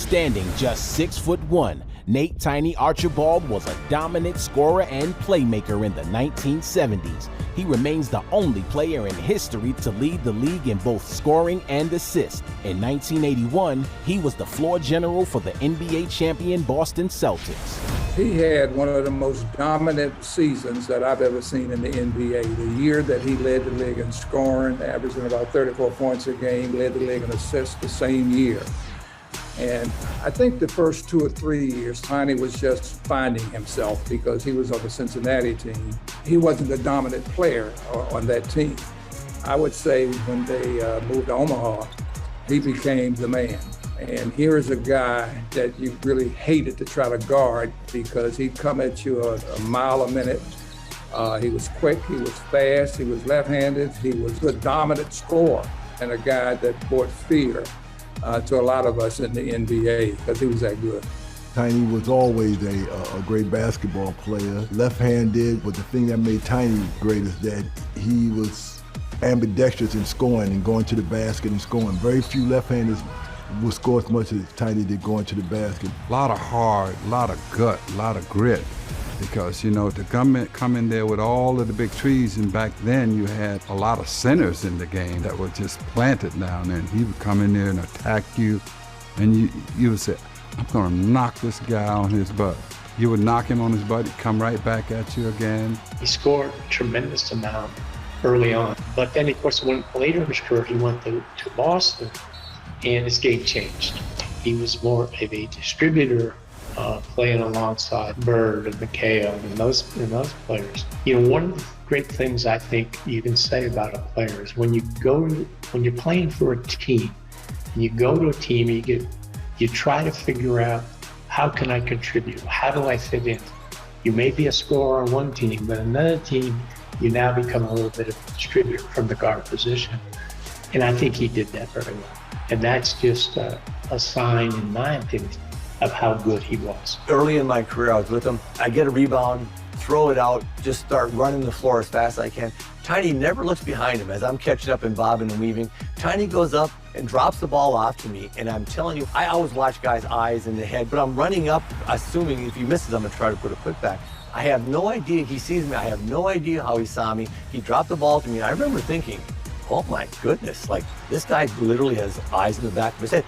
Standing just 6'1", Nate "Tiny" Archibald was a dominant scorer and playmaker in the 1970s. He remains the only player in history to lead the league in both scoring and assists. In 1981, he was the floor general for the NBA champion Boston Celtics. He had one of the most dominant seasons that I've ever seen in the NBA. The year that he led the league in scoring, averaging about 34 points a game, led the league in assists the same year. And I think the first 2 or 3 years, Tiny was just finding himself because he was on the Cincinnati team. He wasn't the dominant player on that team. I would say when they moved to Omaha, he became the man. And here is a guy that you really hated to try to guard because he'd come at you a mile a minute. He was quick, he was fast, he was left-handed, he was a dominant scorer and a guy that brought fear to a lot of us in the NBA because he was that good. Tiny was always a great basketball player, left-handed, but the thing that made Tiny great is that he was ambidextrous in scoring and going to the basket and scoring. Very few left-handers would score as much as Tiny did going to the basket. A lot of heart, a lot of gut, a lot of grit. Because, you know, to come in there with all of the big trees, and back then you had a lot of centers in the game that were just planted down there. And he would come in there and attack you, and you would say, I'm gonna knock this guy on his butt. You would knock him on his butt, he'd come right back at you again. He scored a tremendous amount early on. But then, of course, later in his career, he went to Boston, and his game changed. He was more of a distributor, playing alongside Bird and McHale and those players. You know, one of the great things I think you can say about a player is when you're playing for a team, and you go to a team, you try to figure out, how can I contribute? How do I fit in? You may be a scorer on one team, but another team, you now become a little bit of a distributor from the guard position. And I think he did that very well. And that's just a sign, in my opinion, of how good he was. Early in my career, I was with him. I get a rebound, throw it out, just start running the floor as fast as I can. Tiny never looks behind him as I'm catching up and bobbing and weaving. Tiny goes up and drops the ball off to me, and I'm telling you, I always watch guys' eyes and the head, but I'm running up, assuming if he misses, I'm gonna try to put a putback. I have no idea he sees me. I have no idea how he saw me. He dropped the ball to me, and I remember thinking, oh my goodness, like, this guy literally has eyes in the back of his head.